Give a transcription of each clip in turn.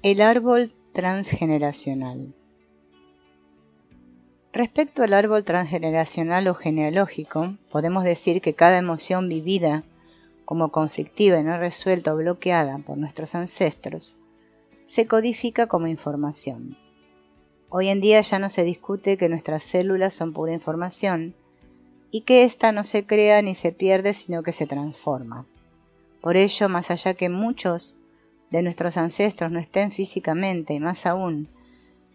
El árbol transgeneracional. Respecto al árbol transgeneracional o genealógico, podemos decir que cada emoción vivida como conflictiva y no resuelta o bloqueada por nuestros ancestros se codifica como información. Hoy en día ya no se discute que nuestras células son pura información y que ésta no se crea ni se pierde, sino que se transforma. Por ello, más allá que muchos de nuestros ancestros no estén físicamente, y más aún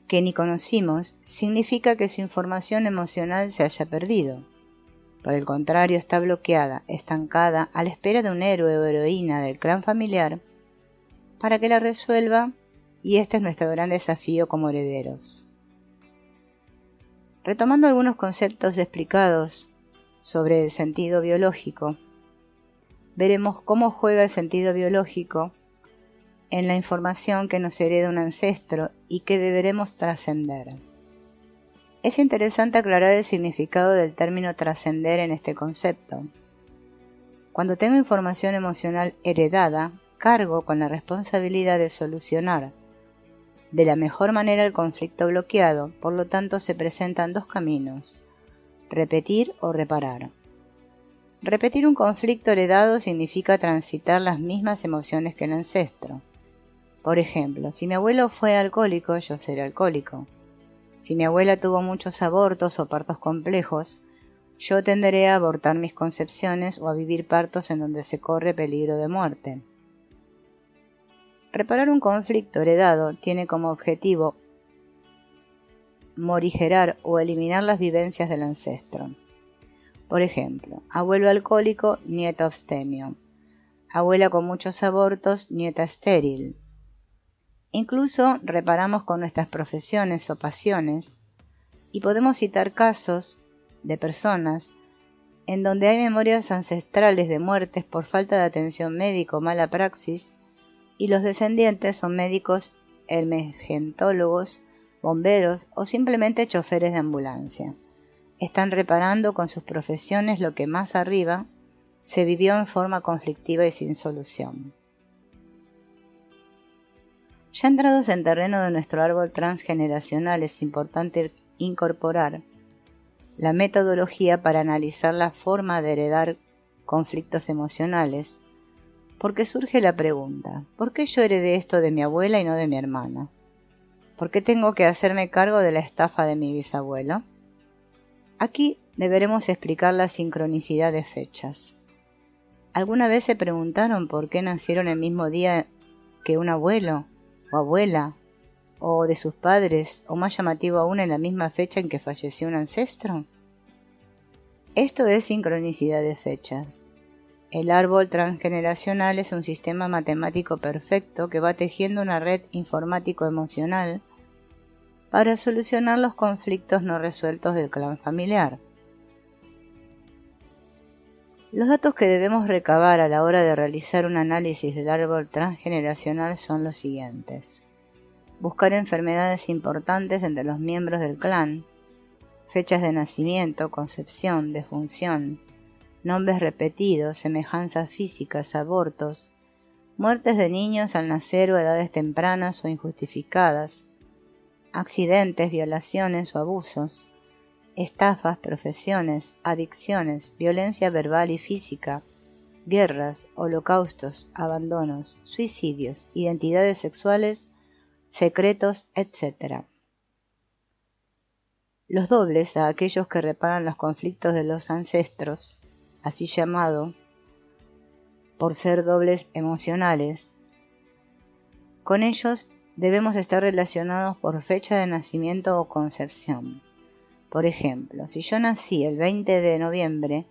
que ni conocimos, significa que su información emocional se haya perdido. Por el contrario, está bloqueada, estancada, a la espera de un héroe o heroína del clan familiar para que la resuelva, y este es nuestro gran desafío como herederos. Retomando algunos conceptos explicados sobre el sentido biológico, veremos cómo juega el sentido biológico en la información que nos hereda un ancestro y que deberemos trascender. Es interesante aclarar el significado del término trascender en este concepto. Cuando tengo información emocional heredada, cargo con la responsabilidad de solucionar de la mejor manera el conflicto bloqueado, por lo tanto se presentan dos caminos: repetir o reparar. Repetir un conflicto heredado significa transitar las mismas emociones que el ancestro. Por ejemplo, si mi abuelo fue alcohólico, yo seré alcohólico. Si mi abuela tuvo muchos abortos o partos complejos, yo tenderé a abortar mis concepciones o a vivir partos en donde se corre peligro de muerte. Reparar un conflicto heredado tiene como objetivo morigerar o eliminar las vivencias del ancestro. Por ejemplo, abuelo alcohólico, nieto abstemio. Abuela con muchos abortos, nieta estéril. Incluso reparamos con nuestras profesiones o pasiones, y podemos citar casos de personas en donde hay memorias ancestrales de muertes por falta de atención médica o mala praxis, y los descendientes son médicos, emergentólogos, bomberos o simplemente choferes de ambulancia. Están reparando con sus profesiones lo que más arriba se vivió en forma conflictiva y sin solución. Ya entrados en terreno de nuestro árbol transgeneracional, es importante incorporar la metodología para analizar la forma de heredar conflictos emocionales, porque surge la pregunta: ¿por qué yo heredé esto de mi abuela y no de mi hermana? ¿Por qué tengo que hacerme cargo de la estafa de mi bisabuelo? Aquí deberemos explicar la sincronicidad de fechas. ¿Alguna vez se preguntaron por qué nacieron el mismo día que un abuelo o abuela, o de sus padres, o más llamativo aún, en la misma fecha en que falleció un ancestro? Esto es sincronicidad de fechas. El árbol transgeneracional es un sistema matemático perfecto que va tejiendo una red informático-emocional para solucionar los conflictos no resueltos del clan familiar. Los datos que debemos recabar a la hora de realizar un análisis del árbol transgeneracional son los siguientes: buscar enfermedades importantes entre los miembros del clan, fechas de nacimiento, concepción, defunción, nombres repetidos, semejanzas físicas, abortos, muertes de niños al nacer o a edades tempranas o injustificadas, accidentes, violaciones o abusos, estafas, profesiones, adicciones, violencia verbal y física, guerras, holocaustos, abandonos, suicidios, identidades sexuales, secretos, etc. Los dobles, a aquellos que reparan los conflictos de los ancestros, así llamado por ser dobles emocionales. Con ellos debemos estar relacionados por fecha de nacimiento o concepción. Por ejemplo, si yo nací el 20 de noviembre,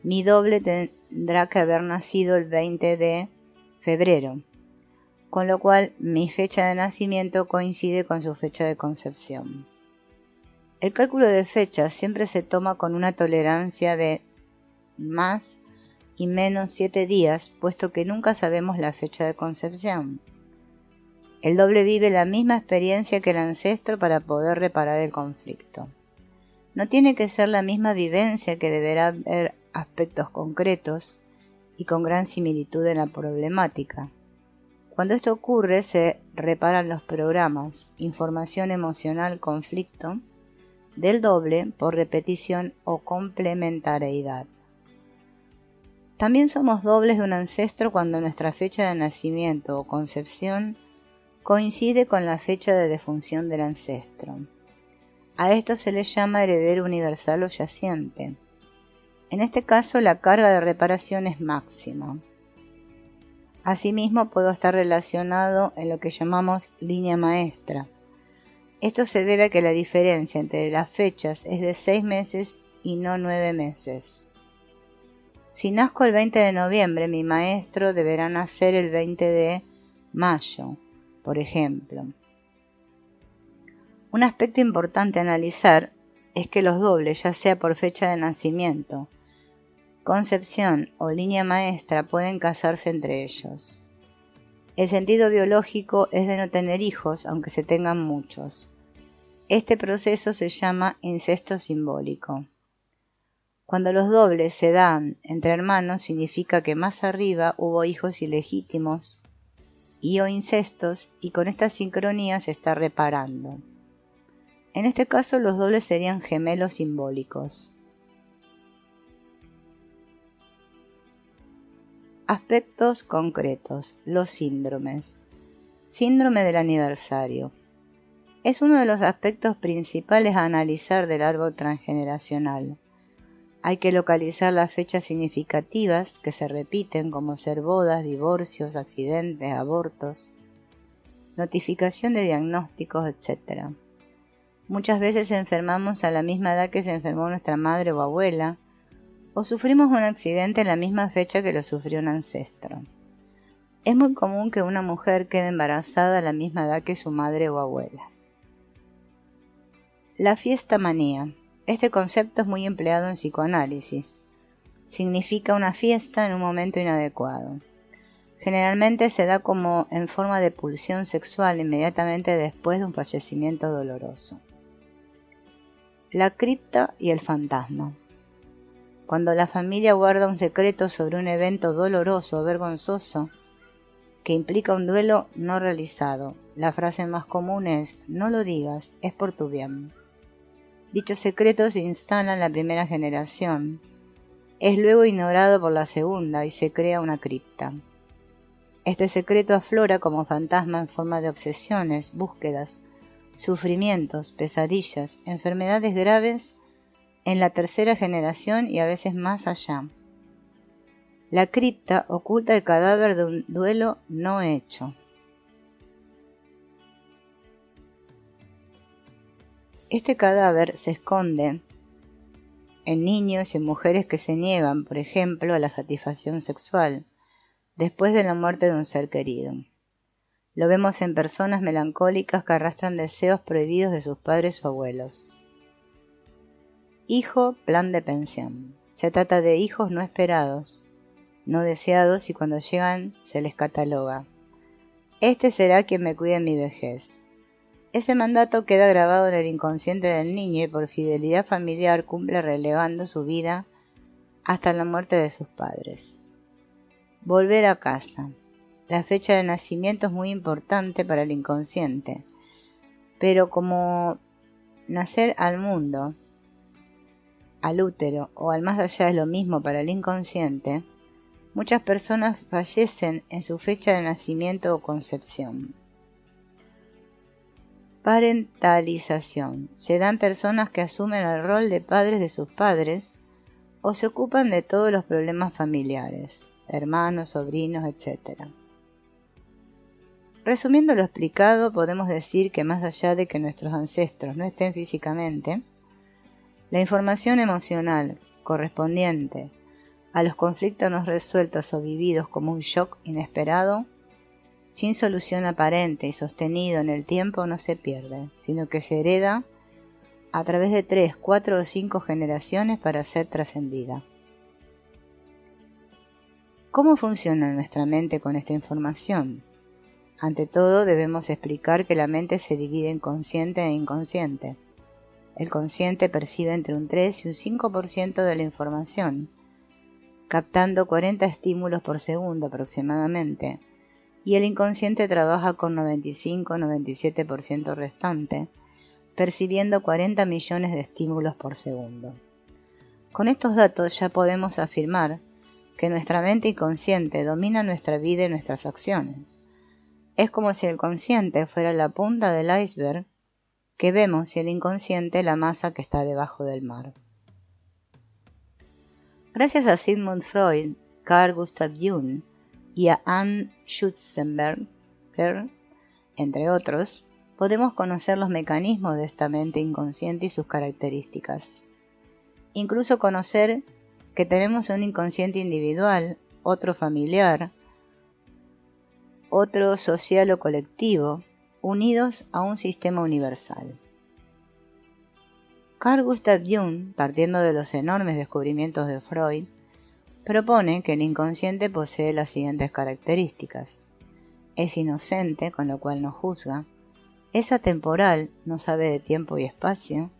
mi doble tendrá que haber nacido el 20 de febrero, con lo cual mi fecha de nacimiento coincide con su fecha de concepción. El cálculo de fechas siempre se toma con una tolerancia de más y menos 7 días, puesto que nunca sabemos la fecha de concepción. El doble vive la misma experiencia que el ancestro para poder reparar el conflicto. No tiene que ser la misma vivencia, que deberá haber aspectos concretos y con gran similitud en la problemática. Cuando esto ocurre, se reparan los programas, información emocional, conflicto, del doble por repetición o complementariedad. También somos dobles de un ancestro cuando nuestra fecha de nacimiento o concepción coincide con la fecha de defunción del ancestro. A esto se le llama heredero universal o yaciente. En este caso, la carga de reparación es máxima. Asimismo, puedo estar relacionado en lo que llamamos línea maestra. Esto se debe a que la diferencia entre las fechas es de 6 meses y no 9 meses. Si nazco el 20 de noviembre, mi maestro deberá nacer el 20 de mayo, por ejemplo. Un aspecto importante a analizar es que los dobles, ya sea por fecha de nacimiento, concepción o línea maestra, pueden casarse entre ellos. El sentido biológico es de no tener hijos, aunque se tengan muchos. Este proceso se llama incesto simbólico. Cuando los dobles se dan entre hermanos, significa que más arriba hubo hijos ilegítimos y o incestos, y con esta sincronía se está reparando. En este caso, los dobles serían gemelos simbólicos. Aspectos concretos. Los síndromes. Síndrome del aniversario. Es uno de los aspectos principales a analizar del árbol transgeneracional. Hay que localizar las fechas significativas que se repiten, como ser bodas, divorcios, accidentes, abortos, notificación de diagnósticos, etc. Muchas veces enfermamos a la misma edad que se enfermó nuestra madre o abuela, o sufrimos un accidente en la misma fecha que lo sufrió un ancestro. Es muy común que una mujer quede embarazada a la misma edad que su madre o abuela. La fiesta manía. Este concepto es muy empleado en psicoanálisis. Significa una fiesta en un momento inadecuado. Generalmente se da como en forma de pulsión sexual inmediatamente después de un fallecimiento doloroso. La cripta y el fantasma. Cuando la familia guarda un secreto sobre un evento doloroso o vergonzoso que implica un duelo no realizado, la frase más común es: no lo digas, es por tu bien. Dicho secreto se instala en la primera generación, es luego ignorado por la segunda y se crea una cripta. Este secreto aflora como fantasma en forma de obsesiones, búsquedas, sufrimientos, pesadillas, enfermedades graves en la tercera generación y a veces más allá. La cripta oculta el cadáver de un duelo no hecho. Este cadáver se esconde en niños y en mujeres que se niegan, por ejemplo, a la satisfacción sexual después de la muerte de un ser querido. Lo vemos en personas melancólicas que arrastran deseos prohibidos de sus padres o abuelos. Hijo, plan de pensión. Se trata de hijos no esperados, no deseados, y cuando llegan se les cataloga: este será quien me cuide en mi vejez. Ese mandato queda grabado en el inconsciente del niño y por fidelidad familiar cumple relegando su vida hasta la muerte de sus padres. Volver a casa. La fecha de nacimiento es muy importante para el inconsciente, pero como nacer al mundo, al útero o al más allá es lo mismo para el inconsciente, muchas personas fallecen en su fecha de nacimiento o concepción. Parentalización. Se dan personas que asumen el rol de padres de sus padres o se ocupan de todos los problemas familiares, hermanos, sobrinos, etc. Resumiendo lo explicado, podemos decir que más allá de que nuestros ancestros no estén físicamente, la información emocional correspondiente a los conflictos no resueltos o vividos como un shock inesperado, sin solución aparente y sostenido en el tiempo, no se pierde, sino que se hereda a través de 3, 4 o 5 generaciones para ser trascendida. ¿Cómo funciona nuestra mente con esta información? Ante todo, debemos explicar que la mente se divide en consciente e inconsciente. El consciente percibe entre un 3 y un 5% de la información, captando 40 estímulos por segundo aproximadamente, y el inconsciente trabaja con 95-97% restante, percibiendo 40 millones de estímulos por segundo. Con estos datos ya podemos afirmar que nuestra mente inconsciente domina nuestra vida y nuestras acciones. Es como si el consciente fuera la punta del iceberg que vemos y el inconsciente la masa que está debajo del mar. Gracias a Sigmund Freud, Carl Gustav Jung y a Anne Schutzenberger, entre otros, podemos conocer los mecanismos de esta mente inconsciente y sus características. Incluso conocer que tenemos un inconsciente individual, otro familiar, otro social o colectivo, unidos a un sistema universal. Carl Gustav Jung, partiendo de los enormes descubrimientos de Freud, propone que el inconsciente posee las siguientes características. Es inocente, con lo cual no juzga. Es atemporal, no sabe de tiempo y espacio.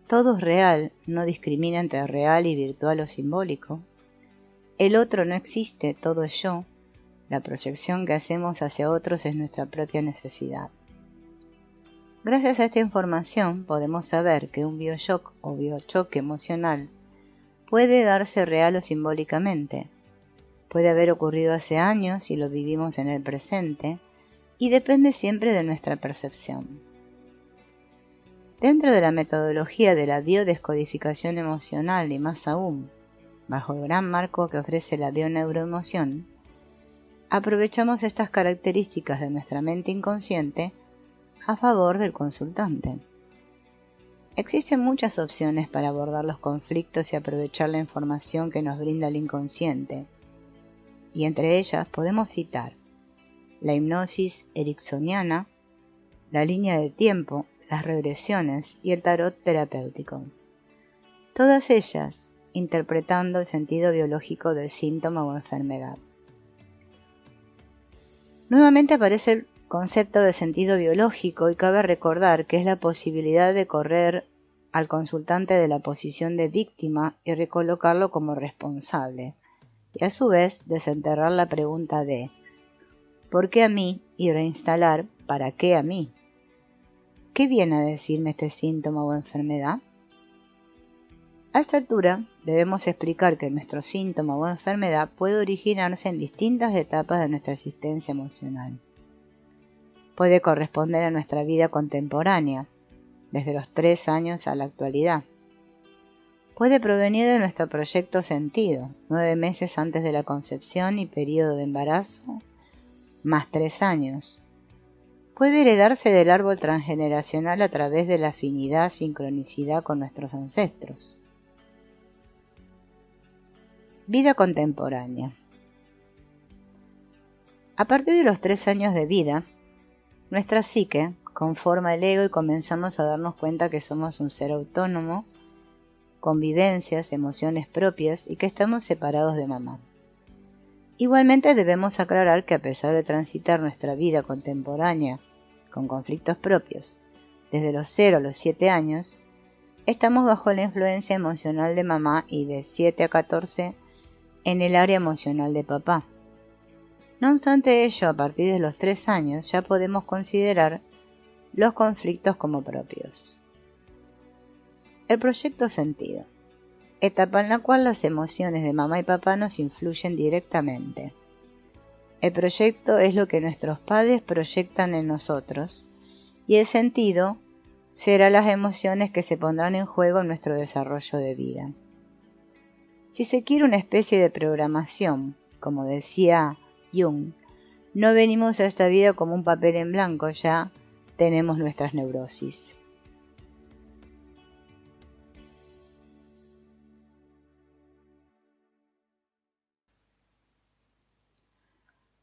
Todo es real, no discrimina entre real y virtual o simbólico. El otro no existe, todo es yo. La proyección que hacemos hacia otros es nuestra propia necesidad. Gracias a esta información podemos saber que un bioshock o biochoque emocional puede darse real o simbólicamente. Puede haber ocurrido hace años y lo vivimos en el presente, y depende siempre de nuestra percepción. Dentro de la metodología de la biodescodificación emocional y más aún, bajo el gran marco que ofrece la bioneuroemoción, aprovechamos estas características de nuestra mente inconsciente a favor del consultante. Existen muchas opciones para abordar los conflictos y aprovechar la información que nos brinda el inconsciente, y entre ellas podemos citar la hipnosis ericksoniana, la línea de tiempo, las regresiones y el tarot terapéutico. Todas ellas interpretando el sentido biológico del síntoma o enfermedad. Nuevamente aparece el concepto de sentido biológico y cabe recordar que es la posibilidad de correr al consultante de la posición de víctima y recolocarlo como responsable, y a su vez desenterrar la pregunta de ¿por qué a mí? Y reinstalar ¿para qué a mí? ¿Qué viene a decirme este síntoma o enfermedad? A esta altura debemos explicar que nuestro síntoma o enfermedad puede originarse en distintas etapas de nuestra existencia emocional. Puede corresponder a nuestra vida contemporánea, desde los 3 años a la actualidad. Puede provenir de nuestro proyecto sentido, 9 meses antes de la concepción y periodo de embarazo, más 3 años. Puede heredarse del árbol transgeneracional a través de la afinidad, sincronicidad con nuestros ancestros. Vida contemporánea. A partir de los 3 años de vida, nuestra psique conforma el ego y comenzamos a darnos cuenta que somos un ser autónomo, con vivencias, emociones propias y que estamos separados de mamá. Igualmente debemos aclarar que a pesar de transitar nuestra vida contemporánea con conflictos propios desde los 0 a los 7 años, estamos bajo la influencia emocional de mamá y de 7 a 14 en el área emocional de papá. No obstante ello, a partir de los 3 años ya podemos considerar los conflictos como propios. El proyecto sentido. Etapa en la cual las emociones de mamá y papá nos influyen directamente. El proyecto es lo que nuestros padres proyectan en nosotros, y el sentido será las emociones que se pondrán en juego en nuestro desarrollo de vida. Si se quiere una especie de programación, como decía Jung, no venimos a esta vida como un papel en blanco, ya tenemos nuestras neurosis.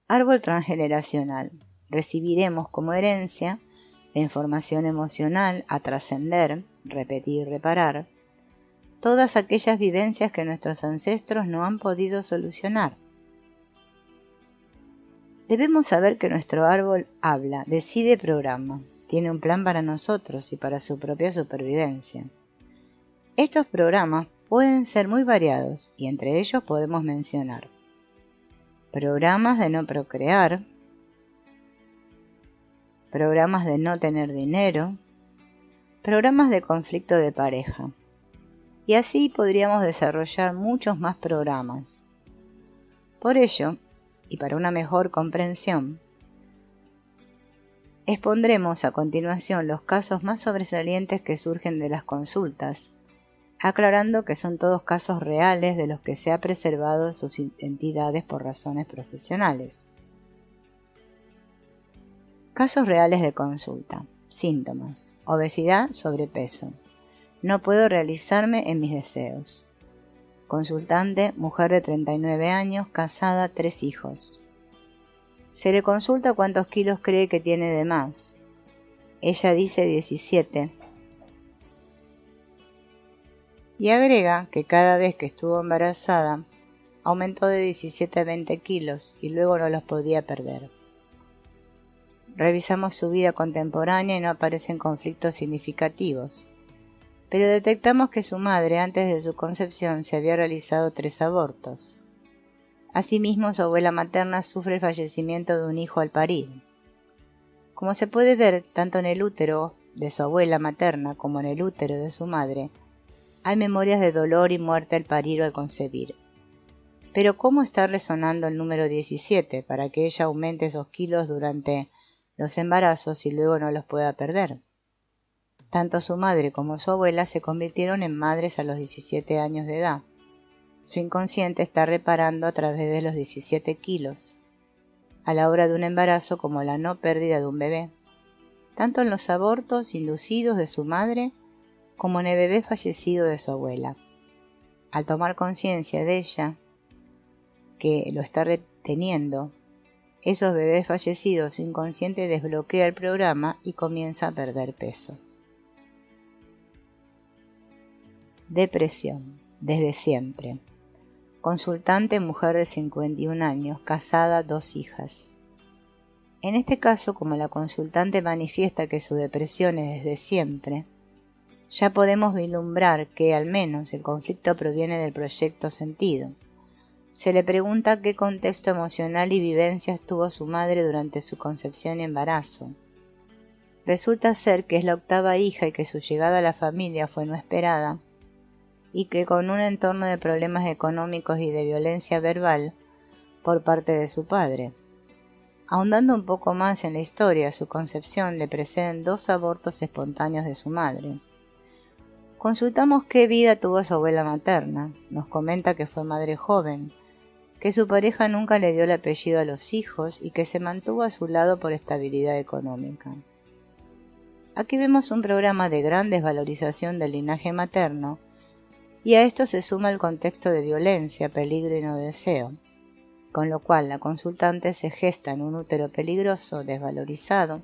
Árbol transgeneracional. Recibiremos como herencia la información emocional a trascender, repetir y reparar, todas aquellas vivencias que nuestros ancestros no han podido solucionar. Debemos saber que nuestro árbol habla, decide, programa, tiene un plan para nosotros y para su propia supervivencia. Estos programas pueden ser muy variados y entre ellos podemos mencionar programas de no procrear, programas de no tener dinero, programas de conflicto de pareja. Y así podríamos desarrollar muchos más programas. Por ello, y para una mejor comprensión, expondremos a continuación los casos más sobresalientes que surgen de las consultas, aclarando que son todos casos reales de los que se ha preservado sus entidades por razones profesionales. Casos reales de consulta. Síntomas: obesidad, sobrepeso. No puedo realizarme en mis deseos. Consultante, mujer de 39 años, casada, 3 hijos. Se le consulta cuántos kilos cree que tiene de más. Ella dice 17. Y agrega que cada vez que estuvo embarazada, aumentó de 17 a 20 kilos y luego no los podía perder. Revisamos su vida contemporánea y no aparecen conflictos significativos, pero detectamos que su madre antes de su concepción se había realizado 3 abortos. Asimismo, su abuela materna sufre el fallecimiento de un hijo al parir. Como se puede ver, tanto en el útero de su abuela materna como en el útero de su madre, hay memorias de dolor y muerte al parir o al concebir. Pero ¿cómo está resonando el número 17 para que ella aumente esos kilos durante los embarazos y luego no los pueda perder? Tanto su madre como su abuela se convirtieron en madres a los 17 años de edad. Su inconsciente está reparando a través de los 17 kilos, a la hora de un embarazo como la no pérdida de un bebé, tanto en los abortos inducidos de su madre como en el bebé fallecido de su abuela. Al tomar conciencia de ella, que lo está reteniendo, esos bebés fallecidos, su inconsciente desbloquea el programa y comienza a perder peso. Depresión, desde siempre. Consultante, mujer de 51 años, casada, 2 hijas. En este caso, como la consultante manifiesta que su depresión es desde siempre, ya podemos vislumbrar que al menos el conflicto proviene del proyecto sentido. Se le pregunta qué contexto emocional y vivencias tuvo su madre durante su concepción y embarazo. Resulta ser que es la 8ª hija y que su llegada a la familia fue no esperada, y que con un entorno de problemas económicos y de violencia verbal por parte de su padre. Ahondando un poco más en la historia de su concepción, le preceden 2 abortos espontáneos de su madre. Consultamos qué vida tuvo su abuela materna. Nos comenta que fue madre joven, que su pareja nunca le dio el apellido a los hijos y que se mantuvo a su lado por estabilidad económica. Aquí vemos un programa de gran desvalorización del linaje materno, y a esto se suma el contexto de violencia, peligro y no deseo, con lo cual la consultante se gesta en un útero peligroso, desvalorizado,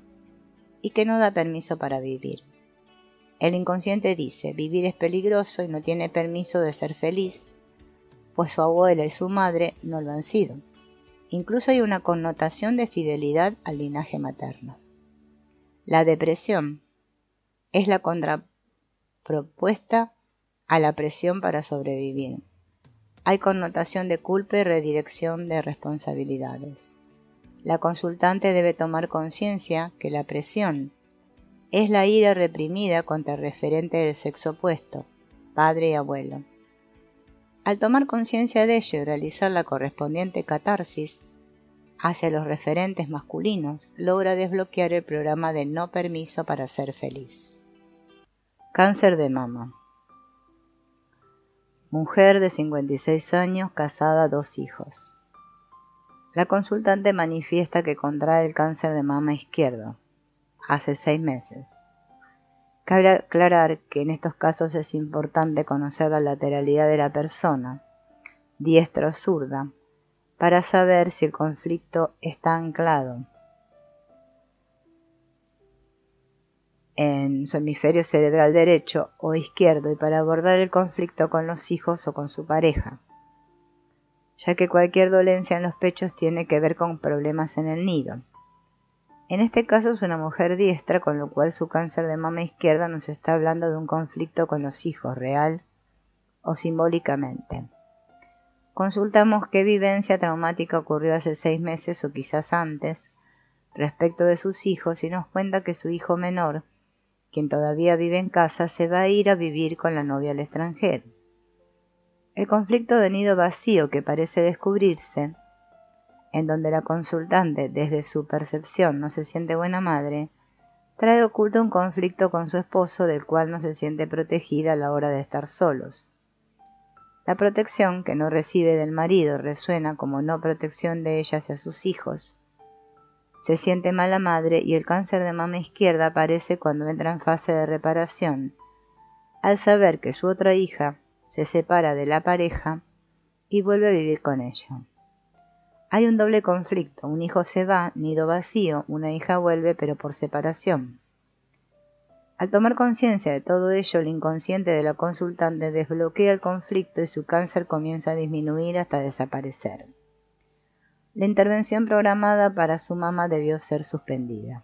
y que no da permiso para vivir. El inconsciente dice: vivir es peligroso y no tiene permiso de ser feliz, pues su abuela y su madre no lo han sido. Incluso hay una connotación de fidelidad al linaje materno. La depresión es la contrapropuesta a la presión para sobrevivir. Hay connotación de culpa y redirección de responsabilidades. La consultante debe tomar conciencia que la presión es la ira reprimida contra el referente del sexo opuesto, padre y abuelo. Al tomar conciencia de ello y realizar la correspondiente catarsis hacia los referentes masculinos, logra desbloquear el programa de no permiso para ser feliz. Cáncer de mama. Mujer de 56 años, casada, 2 hijos. La consultante manifiesta que contrae el cáncer de mama izquierdo hace 6 meses. Cabe aclarar que en estos casos es importante conocer la lateralidad de la persona, diestra o zurda, para saber si el conflicto está anclado en su hemisferio cerebral derecho o izquierdo y para abordar el conflicto con los hijos o con su pareja, ya que cualquier dolencia en los pechos tiene que ver con problemas en el nido. En este caso es una mujer diestra, con lo cual su cáncer de mama izquierda nos está hablando de un conflicto con los hijos, real o simbólicamente. Consultamos qué vivencia traumática ocurrió hace 6 meses o quizás antes, respecto de sus hijos y nos cuenta que su hijo menor, quien todavía vive en casa, se va a ir a vivir con la novia al extranjero. El conflicto de nido vacío que parece descubrirse, en donde la consultante desde su percepción no se siente buena madre, trae oculto un conflicto con su esposo del cual no se siente protegida a la hora de estar solos. La protección que no recibe del marido resuena como no protección de ella hacia sus hijos. Se siente mala madre y el cáncer de mama izquierda aparece cuando entra en fase de reparación, al saber que su otra hija se separa de la pareja y vuelve a vivir con ella. Hay un doble conflicto, un hijo se va, nido vacío, una hija vuelve pero por separación. Al tomar conciencia de todo ello, el inconsciente de la consultante desbloquea el conflicto y su cáncer comienza a disminuir hasta desaparecer. La intervención programada para su mamá debió ser suspendida.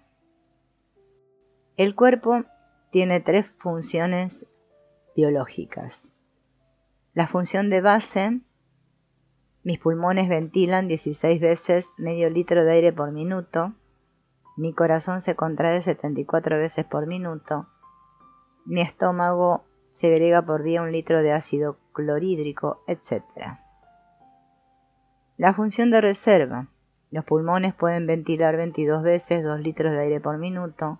El cuerpo tiene 3 funciones biológicas. La función de base: mis pulmones ventilan 16 veces medio litro de aire por minuto, mi corazón se contrae 74 veces por minuto, mi estómago segrega por día 1 litro de ácido clorhídrico, etc. La función de reserva: los pulmones pueden ventilar 22 veces 2 litros de aire por minuto,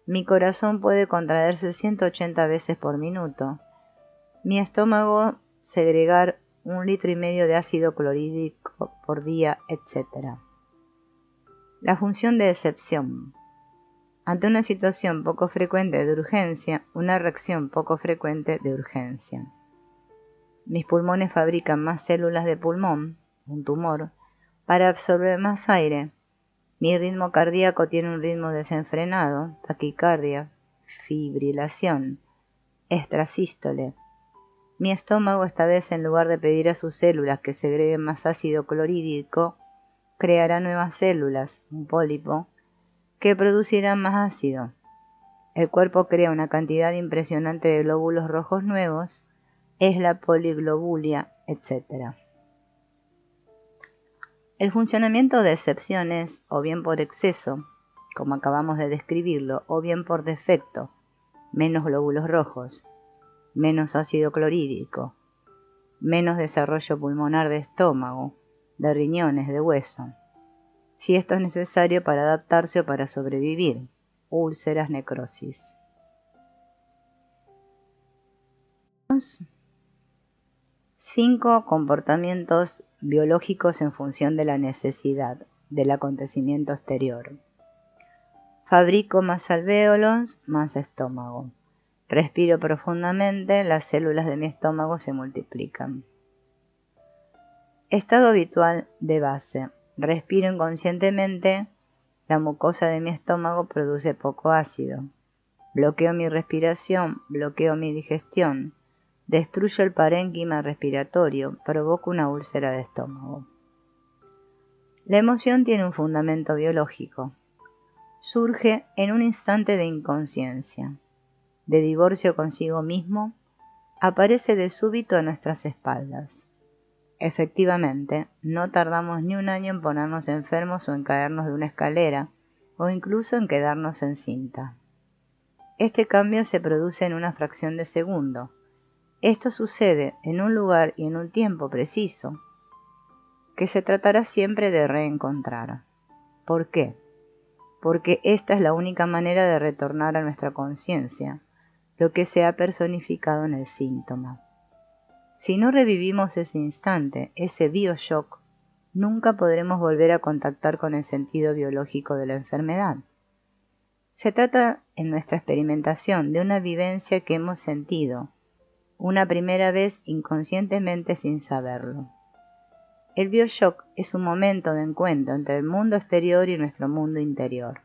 mi corazón puede contraerse 180 veces por minuto, mi estómago segregar 1,5 litros de ácido clorhídrico por día, etc. La función de excepción: ante una situación poco frecuente de urgencia, una reacción poco frecuente de urgencia. Mis pulmones fabrican más células de pulmón, un tumor, para absorber más aire. Mi ritmo cardíaco tiene un ritmo desenfrenado, taquicardia, fibrilación, extrasístole. Mi estómago, esta vez, en lugar de pedir a sus células que segreguen más ácido clorhídrico, creará nuevas células, un pólipo, que producirán más ácido. El cuerpo crea una cantidad impresionante de glóbulos rojos nuevos, es la poliglobulia, etc. El funcionamiento de excepción es, o bien por exceso, como acabamos de describirlo, o bien por defecto: menos glóbulos rojos, menos ácido clorhídrico, menos desarrollo pulmonar de estómago, de riñones, de hueso. Si esto es necesario para adaptarse o para sobrevivir: úlceras, necrosis. 5 comportamientos biológicos en función de la necesidad del acontecimiento exterior. Fabrico más alvéolos, más estómago. Respiro profundamente, las células de mi estómago se multiplican. Estado habitual de base: respiro inconscientemente, la mucosa de mi estómago produce poco ácido. Bloqueo mi respiración, bloqueo mi digestión, destruyo el parénquima respiratorio, provoco una úlcera de estómago. La emoción tiene un fundamento biológico. Surge en un instante de inconsciencia, de divorcio consigo mismo, aparece de súbito a nuestras espaldas. Efectivamente, no tardamos ni un año en ponernos enfermos o en caernos de una escalera, o incluso en quedarnos en cinta. Este cambio se produce en una fracción de segundo. Esto sucede en un lugar y en un tiempo preciso, que se tratará siempre de reencontrar. ¿Por qué? Porque esta es la única manera de retornar a nuestra conciencia, lo que se ha personificado en el síntoma. Si no revivimos ese instante, ese bioshock, nunca podremos volver a contactar con el sentido biológico de la enfermedad. Se trata, en nuestra experimentación, de una vivencia que hemos sentido una primera vez inconscientemente sin saberlo. El bioshock es un momento de encuentro entre el mundo exterior y nuestro mundo interior.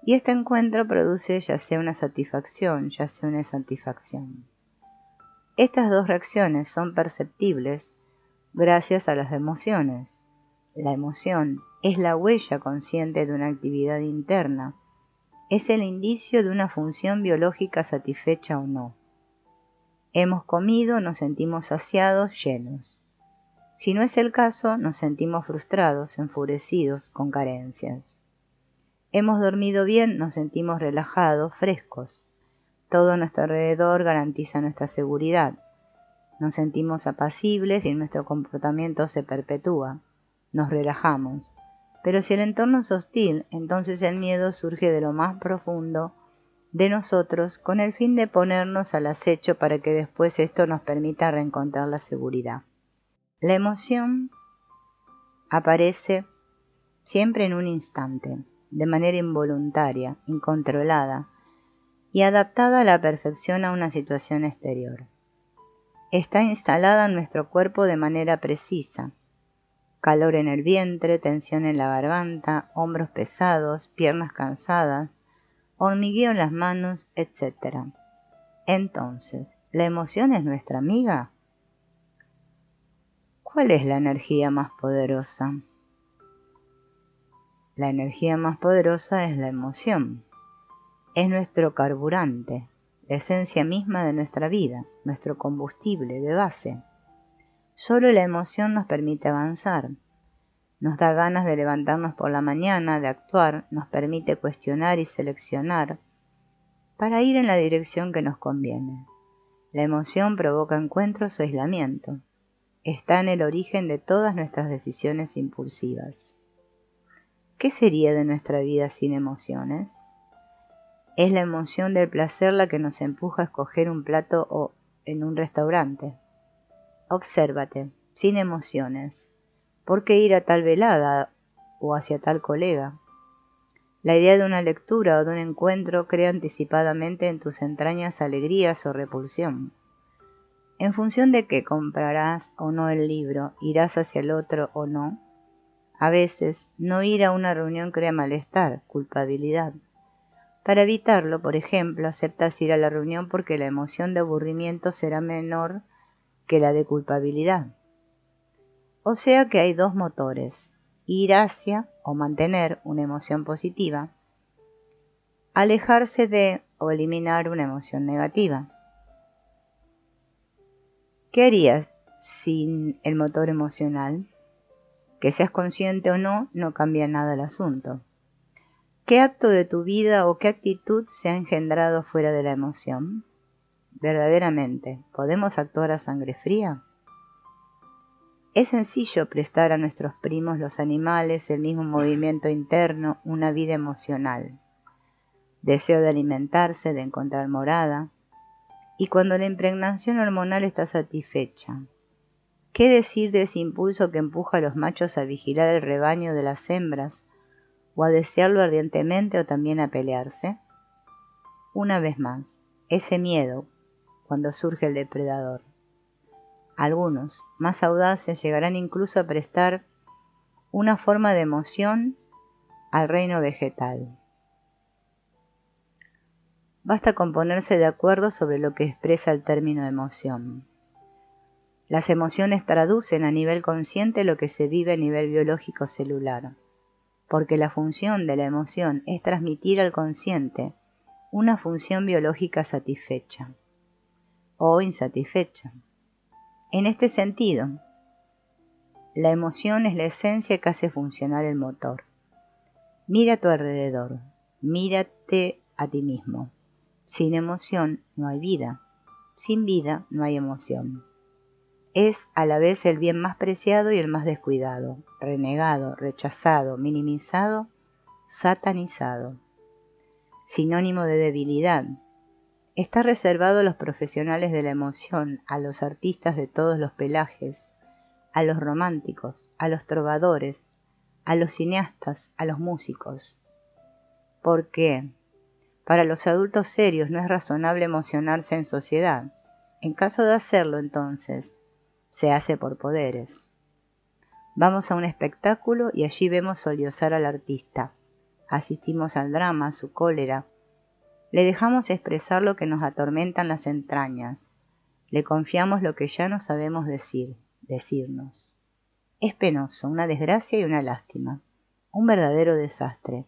Y este encuentro produce ya sea una satisfacción, ya sea una insatisfacción. Estas 2 reacciones son perceptibles gracias a las emociones. La emoción es la huella consciente de una actividad interna, es el indicio de una función biológica satisfecha o no. Hemos comido, nos sentimos saciados, llenos. Si no es el caso, nos sentimos frustrados, enfurecidos, con carencias. Hemos dormido bien, nos sentimos relajados, frescos. Todo a nuestro alrededor garantiza nuestra seguridad. Nos sentimos apacibles y nuestro comportamiento se perpetúa. Nos relajamos. Pero si el entorno es hostil, entonces el miedo surge de lo más profundo de nosotros con el fin de ponernos al acecho para que después esto nos permita reencontrar la seguridad. La emoción aparece siempre en un instante, de manera involuntaria, incontrolada y adaptada a la perfección a una situación exterior. Está instalada en nuestro cuerpo de manera precisa. Calor en el vientre, tensión en la garganta, hombros pesados, piernas cansadas, hormigueo en las manos, etc. Entonces, ¿la emoción es nuestra amiga? ¿Cuál es la energía más poderosa? La energía más poderosa es la emoción. Es nuestro carburante, la esencia misma de nuestra vida, nuestro combustible de base. Solo la emoción nos permite avanzar. Nos da ganas de levantarnos por la mañana, de actuar, nos permite cuestionar y seleccionar para ir en la dirección que nos conviene. La emoción provoca encuentros o aislamiento. Está en el origen de todas nuestras decisiones impulsivas. ¿Qué sería de nuestra vida sin emociones? Es la emoción del placer la que nos empuja a escoger un plato o en un restaurante. Obsérvate, sin emociones. ¿Por qué ir a tal velada o hacia tal colega? La idea de una lectura o de un encuentro crea anticipadamente en tus entrañas alegrías o repulsión. ¿En función de qué comprarás o no el libro? ¿Irás hacia el otro o no? A veces, no ir a una reunión crea malestar, culpabilidad. Para evitarlo, por ejemplo, aceptas ir a la reunión porque la emoción de aburrimiento será menor que la de culpabilidad. O sea que hay dos motores, ir hacia o mantener una emoción positiva, alejarse de o eliminar una emoción negativa. ¿Qué harías sin el motor emocional? Que seas consciente o no, no cambia nada el asunto. ¿Qué acto de tu vida o qué actitud se ha engendrado fuera de la emoción? Verdaderamente, ¿podemos actuar a sangre fría? Es sencillo prestar a nuestros primos los animales el mismo movimiento interno, una vida emocional. Deseo de alimentarse, de encontrar morada. Y cuando la impregnación hormonal está satisfecha, ¿qué decir de ese impulso que empuja a los machos a vigilar el rebaño de las hembras, o a desearlo ardientemente o también a pelearse? Una vez más, ese miedo, cuando surge el depredador. Algunos, más audaces, llegarán incluso a prestar una forma de emoción al reino vegetal. Basta con ponerse de acuerdo sobre lo que expresa el término emoción. Las emociones traducen a nivel consciente lo que se vive a nivel biológico celular, porque la función de la emoción es transmitir al consciente una función biológica satisfecha o insatisfecha. En este sentido, la emoción es la esencia que hace funcionar el motor. Mira a tu alrededor, mírate a ti mismo. Sin emoción no hay vida, sin vida no hay emoción. Es a la vez el bien más preciado y el más descuidado, renegado, rechazado, minimizado, satanizado. Sinónimo de debilidad. Está reservado a los profesionales de la emoción, a los artistas de todos los pelajes, a los románticos, a los trovadores, a los cineastas, a los músicos. ¿Por qué? Para los adultos serios no es razonable emocionarse en sociedad. En caso de hacerlo, entonces, se hace por poderes. Vamos a un espectáculo y allí vemos sollozar al artista. Asistimos al drama, a su cólera. Le dejamos expresar lo que nos atormenta en las entrañas. Le confiamos lo que ya no sabemos decirnos. Es penoso, una desgracia y una lástima. Un verdadero desastre.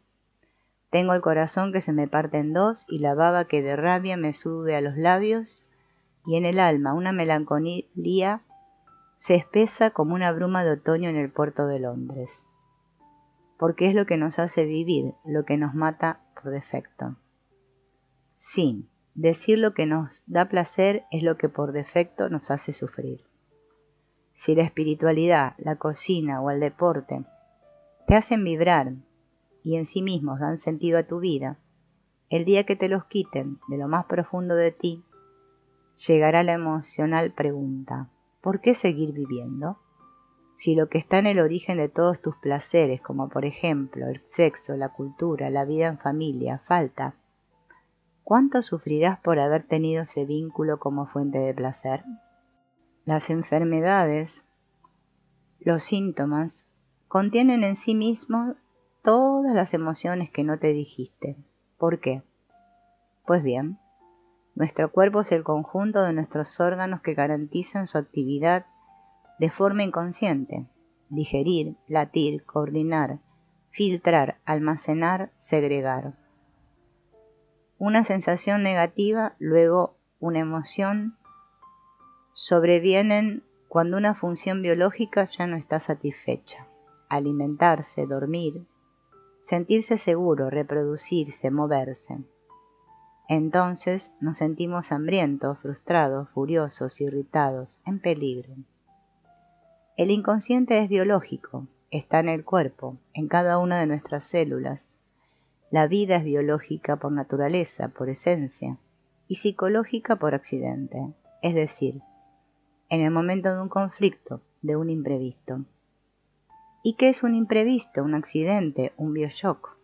Tengo el corazón que se me parte en dos y la baba que de rabia me sube a los labios, y en el alma una melancolía se espesa como una bruma de otoño en el puerto de Londres. porque es lo que nos hace vivir, lo que nos mata por defecto. Sí, decir lo que nos da placer es lo que por defecto nos hace sufrir. Si la espiritualidad, la cocina o el deporte te hacen vibrar y en sí mismos dan sentido a tu vida, el día que te los quiten de lo más profundo de ti, llegará la emocional pregunta: ¿por qué seguir viviendo? Si lo que está en el origen de todos tus placeres, como por ejemplo el sexo, la cultura, la vida en familia, falta, ¿cuánto sufrirás por haber tenido ese vínculo como fuente de placer? Las enfermedades, los síntomas, contienen en sí mismos todas las emociones que no te dijiste. ¿Por qué? Pues bien, nuestro cuerpo es el conjunto de nuestros órganos que garantizan su actividad de forma inconsciente: digerir, latir, coordinar, filtrar, almacenar, segregar. Una sensación negativa, luego una emoción, sobrevienen cuando una función biológica ya no está satisfecha: alimentarse, dormir, sentirse seguro, reproducirse, moverse. Entonces nos sentimos hambrientos, frustrados, furiosos, irritados, en peligro. El inconsciente es biológico, está en el cuerpo, en cada una de nuestras células. La vida es biológica por naturaleza, por esencia, y psicológica por accidente, es decir, en el momento de un conflicto, de un imprevisto. ¿Y qué es un imprevisto, un accidente, un bioshock?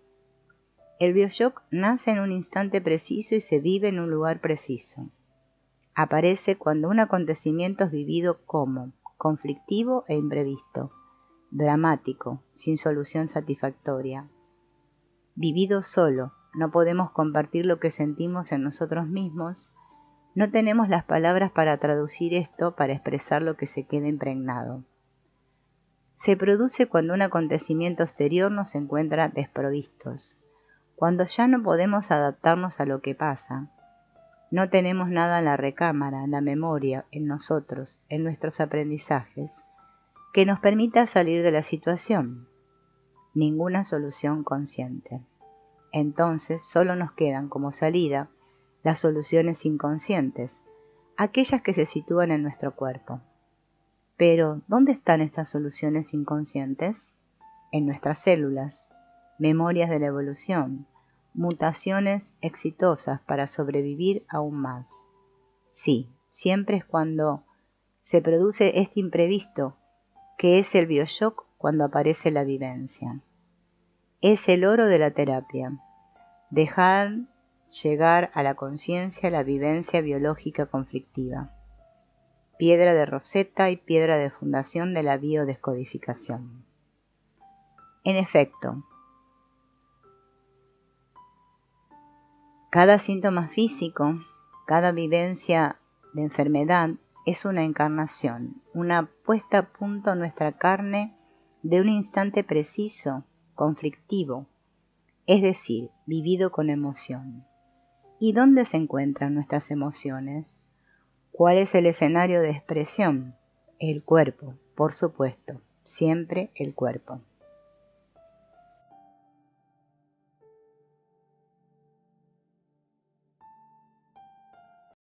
El bioshock nace en un instante preciso y se vive en un lugar preciso. Aparece cuando un acontecimiento es vivido como conflictivo e imprevisto, dramático, sin solución satisfactoria. Vivido solo, no podemos compartir lo que sentimos en nosotros mismos, no tenemos las palabras para traducir esto, para expresar lo que se queda impregnado. Se produce cuando un acontecimiento exterior nos encuentra desprovistos, cuando ya no podemos adaptarnos a lo que pasa. No tenemos nada en la recámara, en la memoria, en nosotros, en nuestros aprendizajes, que nos permita salir de la situación. Ninguna solución consciente. Entonces solo nos quedan como salida las soluciones inconscientes, aquellas que se sitúan en nuestro cuerpo. Pero, ¿dónde están estas soluciones inconscientes? En nuestras células, memorias de la evolución, mutaciones exitosas para sobrevivir aún más. Sí, siempre es cuando se produce este imprevisto, que es el bioshock, cuando aparece la vivencia. Es el oro de la terapia: dejar llegar a la conciencia la vivencia biológica conflictiva. Piedra de Rosetta y piedra de fundación de la biodescodificación. En efecto, cada síntoma físico, cada vivencia de enfermedad es una encarnación, una puesta a punto en nuestra carne de un instante preciso, conflictivo, es decir, vivido con emoción. ¿Y dónde se encuentran nuestras emociones? ¿Cuál es el escenario de expresión? El cuerpo, por supuesto, siempre el cuerpo.